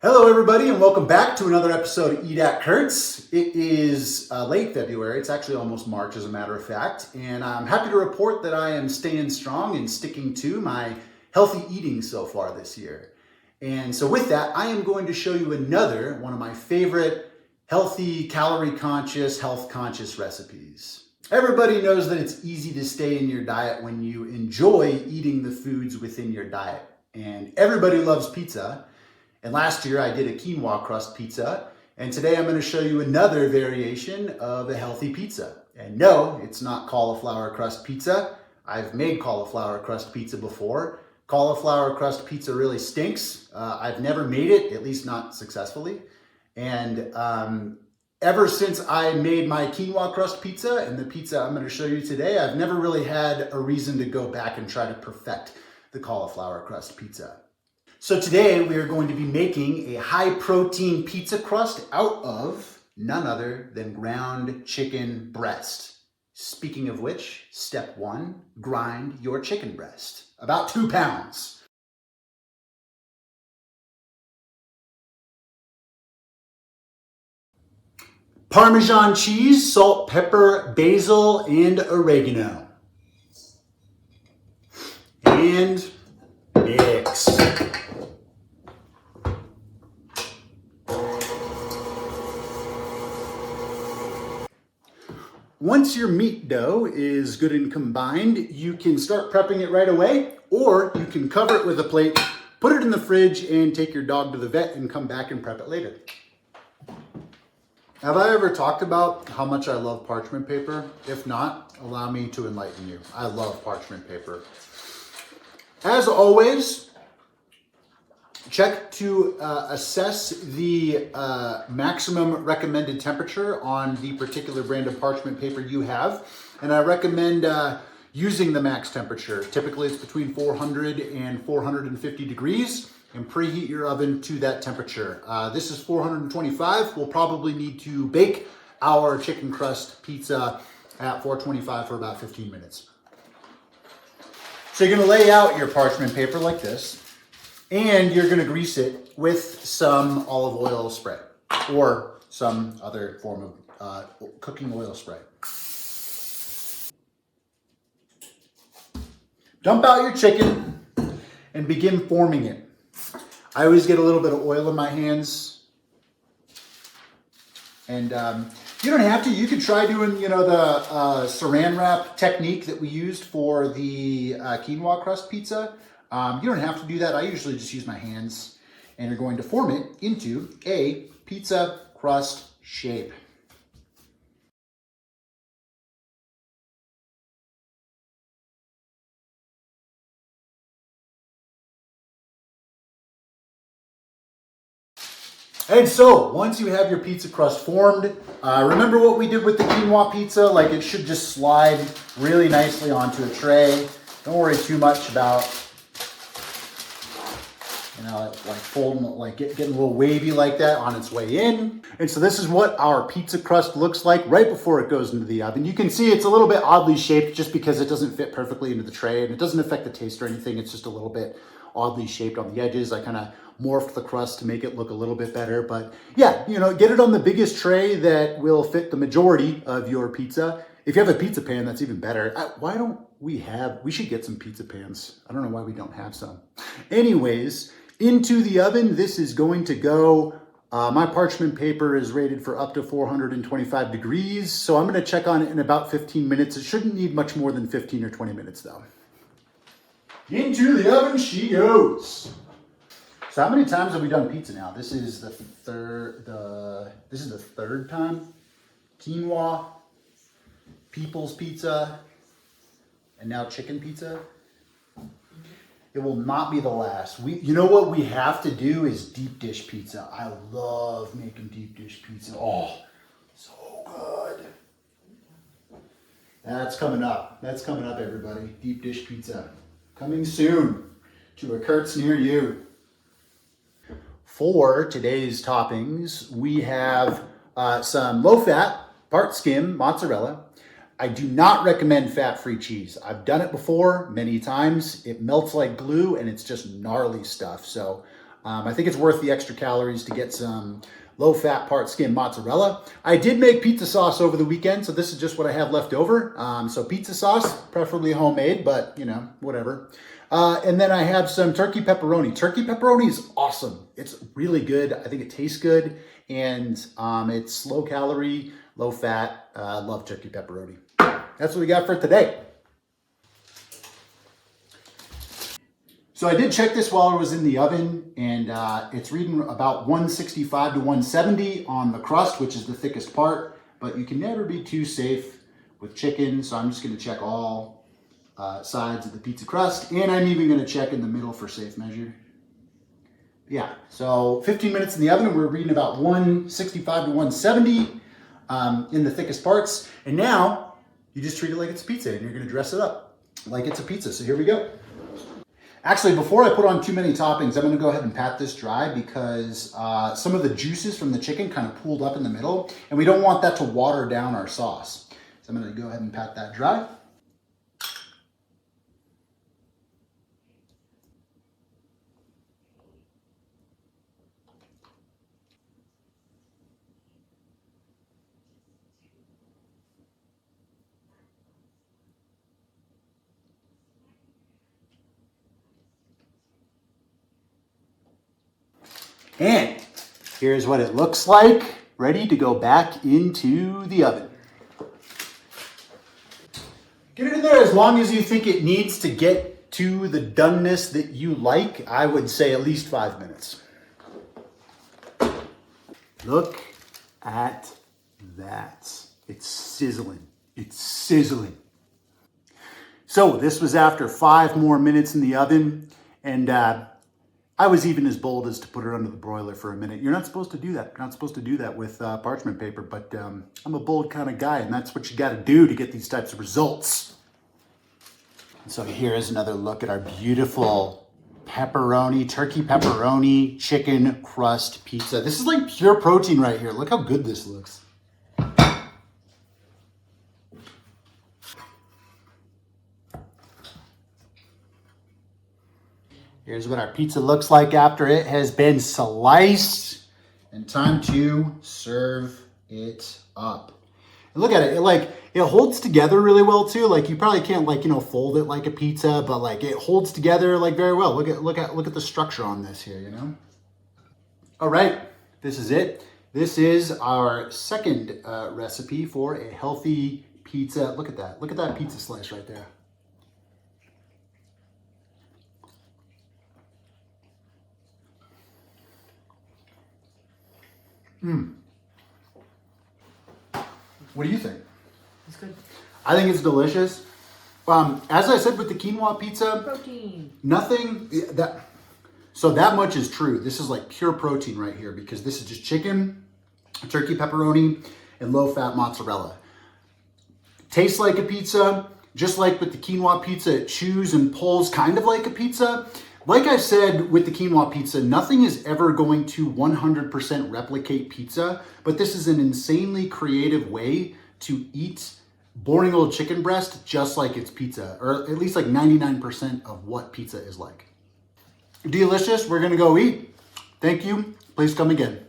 Hello everybody and welcome back to another episode of Eat at Kurt's. It is late February, it's actually almost March as a matter of fact, and I'm happy to report that I am staying strong and sticking to my healthy eating so far this year. And so with that, I am going to show you another one of my favorite healthy, calorie conscious, health conscious recipes. Everybody knows that it's easy to stay in your diet when you enjoy eating the foods within your diet. And everybody loves pizza. And last year I did a quinoa crust pizza, and today I'm going to show you another variation of a healthy pizza. And no, it's not cauliflower crust pizza. I've made cauliflower crust pizza before. Cauliflower crust pizza really stinks. I've never made it, at least not successfully. And ever since I made my quinoa crust pizza and the pizza I'm going to show you today, I've never really had a reason to go back and try to perfect the cauliflower crust pizza. So today we are going to be making a high protein pizza crust out of none other than ground chicken breast. Speaking of which, step one, grind your chicken breast, about 2 pounds. Parmesan cheese, salt, pepper, basil, and oregano. And mix. Once your meat dough is good and combined, you can start prepping it right away, or you can cover it with a plate, put it in the fridge, and take your dog to the vet and come back and prep it later. Have I ever talked about how much I love parchment paper? If not, allow me to enlighten you. I love parchment paper. As always, check to assess the maximum recommended temperature on the particular brand of parchment paper you have. And I recommend using the max temperature. Typically it's between 400 and 450 degrees, and preheat your oven to that temperature. This is 425. We'll probably need to bake our chicken crust pizza at 425 for about 15 minutes. So you're gonna lay out your parchment paper like this, and you're gonna grease it with some olive oil spray or some other form of cooking oil spray. Dump out your chicken and begin forming it. I always get a little bit of oil in my hands. And you don't have to. You could try doing, the saran wrap technique that we used for the quinoa crust pizza. You don't have to do that. I usually just use my hands, and you're going to form it into a pizza crust shape. And so, once you have your pizza crust formed, remember what we did with the quinoa pizza? Like, it should just slide really nicely onto a tray. Don't worry too much about like folding, like getting a little wavy like that on its way in. And so this is what our pizza crust looks like right before it goes into the oven. You can see it's a little bit oddly shaped just because it doesn't fit perfectly into the tray, and it doesn't affect the taste or anything. It's just a little bit oddly shaped on the edges. I kind of morphed the crust to make it look a little bit better, but yeah, get it on the biggest tray that will fit the majority of your pizza. If you have a pizza pan, that's even better. We should get some pizza pans. I don't know why we don't have some. Anyways, into the oven, this is going to go, my parchment paper is rated for up to 425 degrees, so I'm gonna check on it in about 15 minutes. It shouldn't need much more than 15 or 20 minutes though. Into the oven she goes. So how many times have we done pizza now? This is the third time. Quinoa, people's pizza, and now chicken pizza. It will not be the last. You know what we have to do is deep dish pizza. I love making deep dish pizza. Oh, so good. That's coming up. That's coming up, everybody. Deep dish pizza. Coming soon to a Kurt's near you. For today's toppings, we have some low-fat, part-skim mozzarella. I do not recommend fat-free cheese. I've done it before many times. It melts like glue and it's just gnarly stuff. So I think it's worth the extra calories to get some low-fat part skim mozzarella. I did make pizza sauce over the weekend, so this is just what I have left over. So pizza sauce, preferably homemade, but you know, whatever. And then I have some turkey pepperoni. Turkey pepperoni is awesome. It's really good. I think it tastes good, and it's low calorie, low fat. I love turkey pepperoni. That's what we got for today. So I did check this while it was in the oven, and it's reading about 165 to 170 on the crust, which is the thickest part, but you can never be too safe with chicken, so I'm just gonna check all sides of the pizza crust, and I'm even gonna check in the middle for safe measure. Yeah, so 15 minutes in the oven, we're reading about 165 to 170 in the thickest parts, and now you just treat it like it's pizza, and you're gonna dress it up like it's a pizza, so here we go. Actually, before I put on too many toppings, I'm gonna go ahead and pat this dry because some of the juices from the chicken kind of pooled up in the middle, and we don't want that to water down our sauce. So I'm gonna go ahead and pat that dry. And here's what it looks like, ready to go back into the oven. Get it in there as long as you think it needs to get to the doneness that you like. I would say at least 5 minutes. Look at that. It's sizzling. It's sizzling. So this was after 5 more minutes in the oven, and I was even as bold as to put it under the broiler for a minute. You're not supposed to do that. You're not supposed to do that with parchment paper, but I'm a bold kind of guy, and that's what you got to do to get these types of results. So here's another look at our beautiful pepperoni, turkey pepperoni, chicken crust pizza. This is like pure protein right here. Look how good this looks. Here's what our pizza looks like after it has been sliced, and time to serve it up. And look at it, it holds together really well too. Like you probably can't fold it like a pizza, but like it holds together like very well. Look at the structure on this here, you know? All right, this is it. This is our second recipe for a healthy pizza. Look at that. Look at that pizza slice right there. What do you think? It's good. I think it's delicious. As I said with the quinoa pizza, Protein. So that much is true. This is like pure protein right here because this is just chicken, turkey pepperoni, and low-fat mozzarella. Tastes like a pizza, just like with the quinoa pizza, it chews and pulls kind of like a pizza. Like I said with the quinoa pizza, nothing is ever going to 100% replicate pizza, but this is an insanely creative way to eat boring old chicken breast just like it's pizza, or at least like 99% of what pizza is like. Delicious. We're gonna go eat. Thank you. Please come again.